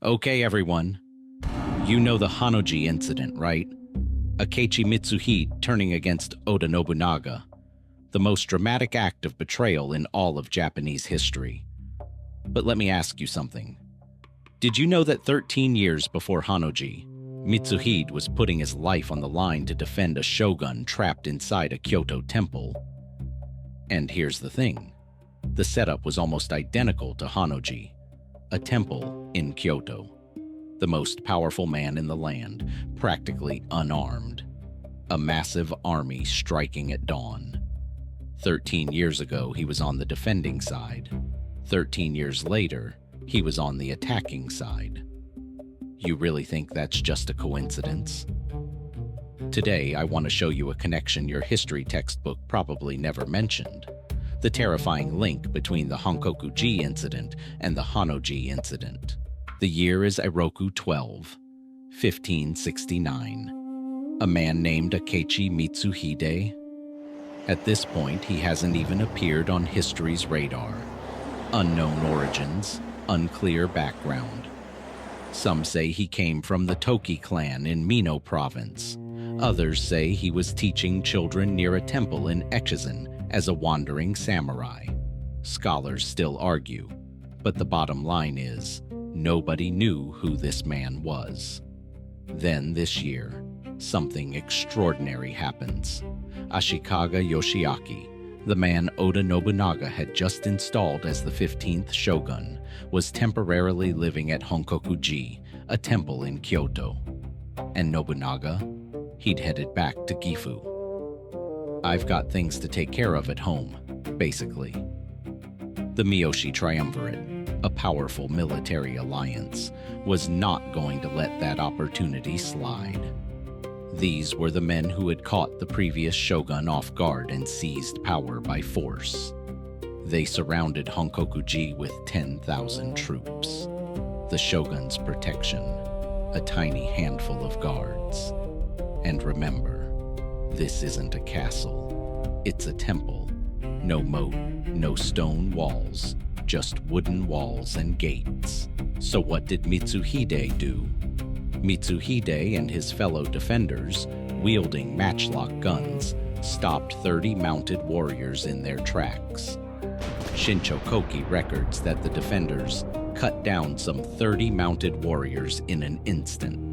Okay, everyone. You know the Honno-ji Incident, right? Akechi Mitsuhide turning against Oda Nobunaga. The most dramatic act of betrayal in all of Japanese history. But let me ask you something. Did you know that 13 years before Honno-ji, Mitsuhide was putting his life on the line to defend a shogun trapped inside a Kyoto temple? And here's the thing. The setup was almost identical to Honno-ji, a temple in Kyoto. The most powerful man in the land, practically unarmed. A massive army striking at dawn. 13 years ago, he was on the defending side. 13 years later, he was on the attacking side. You really think that's just a coincidence? Today, I want to show you a connection your history textbook probably never mentioned. The terrifying link between the Honkoku-ji Incident and the Honno-ji Incident. The year is Iroku 12, 1569. A man named Akechi Mitsuhide. At this point, he hasn't even appeared on history's radar. Unknown origins, unclear background. Some say he came from the Toki clan in Mino province. Others say he was teaching children near a temple in Echizen as a wandering samurai. Scholars still argue, but the bottom line is, nobody knew who this man was. Then this year, something extraordinary happens. Ashikaga Yoshiaki, the man Oda Nobunaga had just installed as the 15th shogun, was temporarily living at Honkoku-ji, a temple in Kyoto. And Nobunaga? He'd headed back to Gifu. I've got things to take care of at home, basically. The Miyoshi Triumvirate, a powerful military alliance, was not going to let that opportunity slide. These were the men who had caught the previous shogun off guard and seized power by force. They surrounded Honkoku-ji with 10,000 troops. The shogun's protection, a tiny handful of guards. And remember, this isn't a castle. It's a temple. No moat, no stone walls, just wooden walls and gates. So what did Mitsuhide do? Mitsuhide and his fellow defenders, wielding matchlock guns, stopped 30 mounted warriors in their tracks. Shinchokoki records that the defenders cut down some 30 mounted warriors in an instant.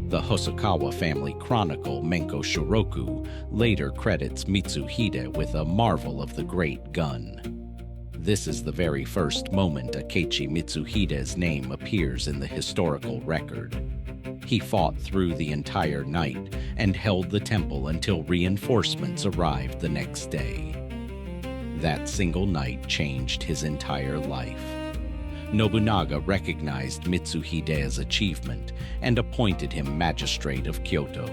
The Hosokawa family chronicle Menko Shoroku later credits Mitsuhide with a marvel of the great gun. This is the very first moment Akechi Mitsuhide's name appears in the historical record. He fought through the entire night and held the temple until reinforcements arrived the next day. That single night changed his entire life. Nobunaga recognized Mitsuhide's achievement and appointed him magistrate of Kyoto.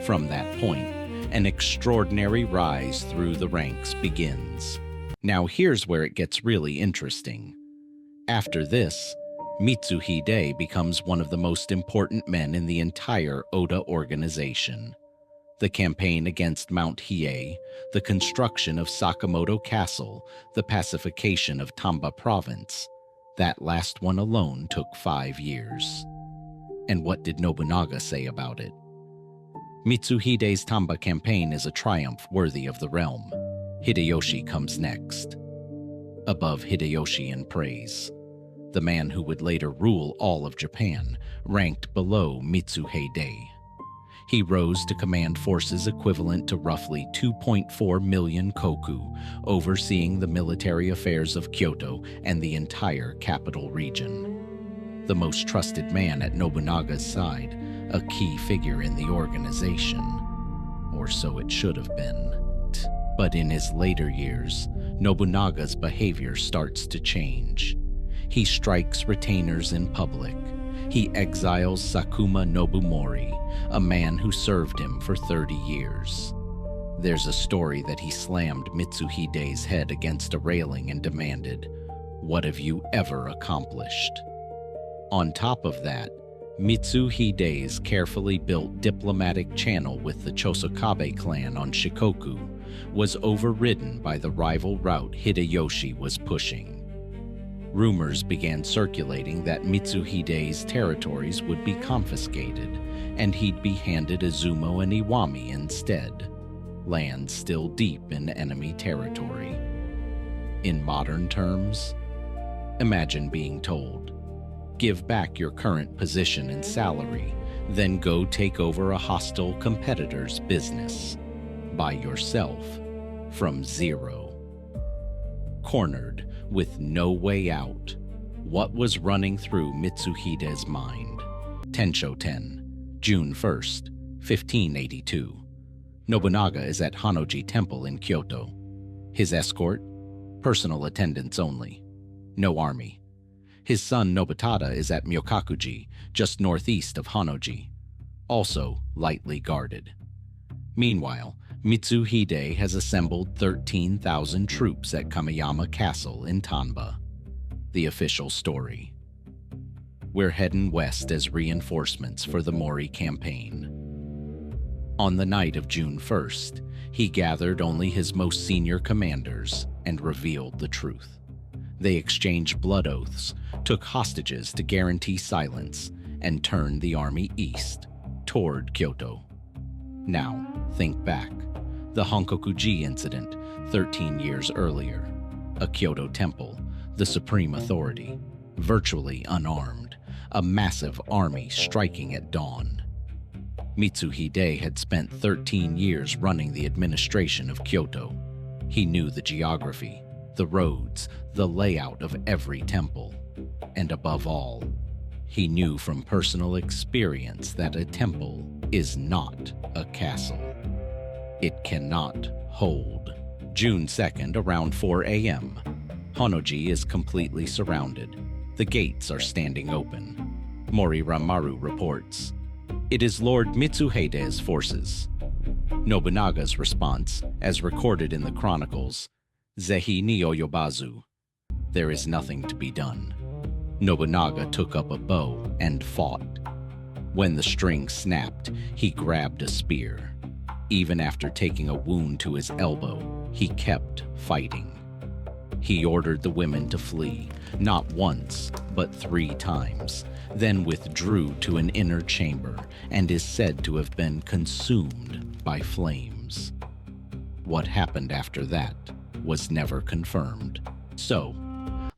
From that point, an extraordinary rise through the ranks begins. Now here's where it gets really interesting. After this, Mitsuhide becomes one of the most important men in the entire Oda organization. The campaign against Mount Hiei, the construction of Sakamoto Castle, the pacification of Tamba Province. That last one alone took 5 years. And what did Nobunaga say about it? Mitsuhide's Tamba campaign is a triumph worthy of the realm. Hideyoshi comes next. Above Hideyoshi in praise, the man who would later rule all of Japan, ranked below Mitsuhide. He rose to command forces equivalent to roughly 2.4 million koku, overseeing the military affairs of Kyoto and the entire capital region. The most trusted man at Nobunaga's side, a key figure in the organization. Or so it should have been. But in his later years, Nobunaga's behavior starts to change. He strikes retainers in public. He exiles Sakuma Nobumori, a man who served him for 30 years. There's a story that he slammed Mitsuhide's head against a railing and demanded, "What have you ever accomplished?" On top of that, Mitsuhide's carefully built diplomatic channel with the Chosokabe clan on Shikoku was overridden by the rival route Hideyoshi was pushing. Rumors began circulating that Mitsuhide's territories would be confiscated, and he'd be handed Izumo and Iwami instead, lands still deep in enemy territory. In modern terms, imagine being told, give back your current position and salary, then go take over a hostile competitor's business by yourself from zero. Cornered with no way out, what was running through Mitsuhide's mind? Tensho 10, June 1st, 1582. Nobunaga is at Honno-ji Temple in Kyoto. His escort? Personal attendants only. No army. His son Nobutada is at Myokaku-ji, just northeast of Honno-ji, also lightly guarded. Meanwhile, Mitsuhide has assembled 13,000 troops at Kamiyama Castle in Tanba. The official story. We're heading west as reinforcements for the Mori campaign. On the night of June 1st, he gathered only his most senior commanders and revealed the truth. They exchanged blood oaths, took hostages to guarantee silence, and turned the army east, toward Kyoto. Now, think back. The Honkoku-ji Incident, 13 years earlier. A Kyoto temple, the supreme authority, virtually unarmed, a massive army striking at dawn. Mitsuhide had spent 13 years running the administration of Kyoto. He knew the geography, the roads, the layout of every temple. And above all, he knew from personal experience that a temple is not a castle. It cannot hold. June 2nd, around 4 a.m. Honno-ji is completely surrounded. The gates are standing open. Mori Ranmaru reports, "It is Lord Mitsuhide's forces." Nobunaga's response, as recorded in the chronicles, "Zehi ni oyobazu." There is nothing to be done. Nobunaga took up a bow and fought. When the string snapped, he grabbed a spear. Even after taking a wound to his elbow, he kept fighting. He ordered the women to flee, not once, but 3 times, then withdrew to an inner chamber and is said to have been consumed by flames. What happened after that was never confirmed. So,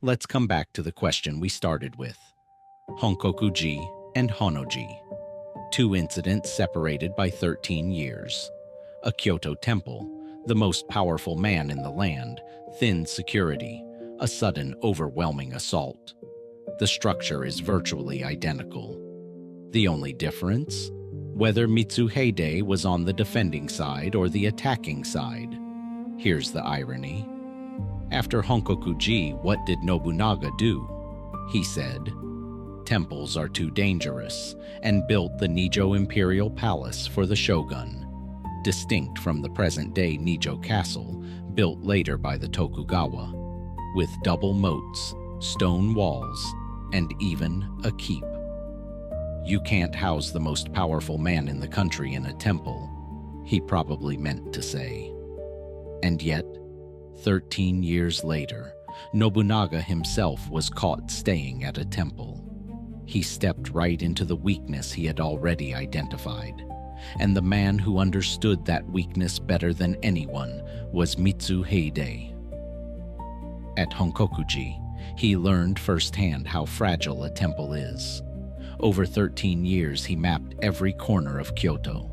let's come back to the question we started with. Honkoku-ji and Honno-ji. 2 incidents separated by 13 years. A Kyoto temple, the most powerful man in the land, thin security, a sudden overwhelming assault. The structure is virtually identical. The only difference? Whether Mitsuhide was on the defending side or the attacking side. Here's the irony. After Honkoku-ji, what did Nobunaga do? He said, "Temples are too dangerous," and built the Nijo Imperial Palace for the shogun, distinct from the present-day Nijo Castle, built later by the Tokugawa, with double moats, stone walls, and even a keep. You can't house the most powerful man in the country in a temple, he probably meant to say. And yet, 13 years later, Nobunaga himself was caught staying at a temple. He stepped right into the weakness he had already identified. And the man who understood that weakness better than anyone was Mitsuhide. At Honkoku-ji, he learned firsthand how fragile a temple is. Over 13 years, he mapped every corner of Kyoto.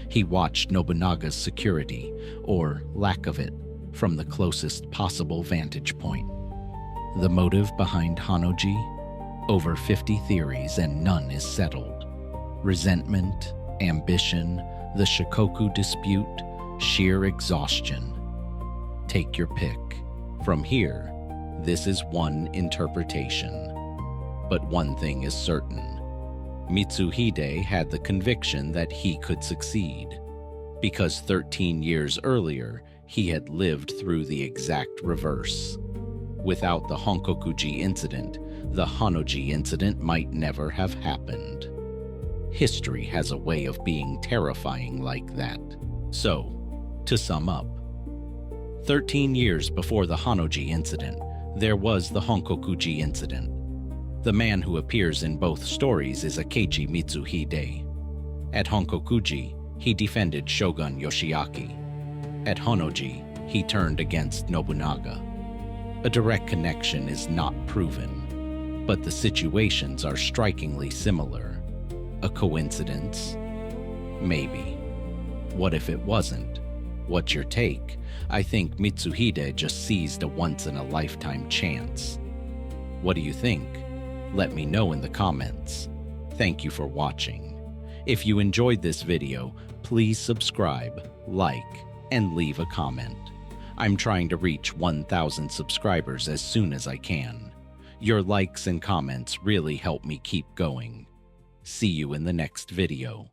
He watched Nobunaga's security, or lack of it, from the closest possible vantage point. The motive behind Honno-ji? Over 50 theories and none is settled. Resentment, ambition, the Shikoku dispute, sheer exhaustion. Take your pick. From here, this is one interpretation. But one thing is certain. Mitsuhide had the conviction that he could succeed, because 13 years earlier, he had lived through the exact reverse. Without the Honkoku-ji Incident, the Honno-ji Incident might never have happened. History has a way of being terrifying like that. So, to sum up, 13 years before the Honno-ji Incident, There was the Honkoku-ji Incident. The man who appears in both stories is Akechi Mitsuhide. At Honkoku-ji, he defended Shogun Yoshiaki. At Honno-ji, he turned against Nobunaga. A direct connection is not proven, but the situations are strikingly similar. A coincidence? Maybe. What if it wasn't? What's your take? I think Mitsuhide just seized a once-in-a-lifetime chance. What do you think? Let me know in the comments. Thank you for watching. If you enjoyed this video, please subscribe, like, and leave a comment. I'm trying to reach 1,000 subscribers as soon as I can. Your likes and comments really help me keep going. See you in the next video.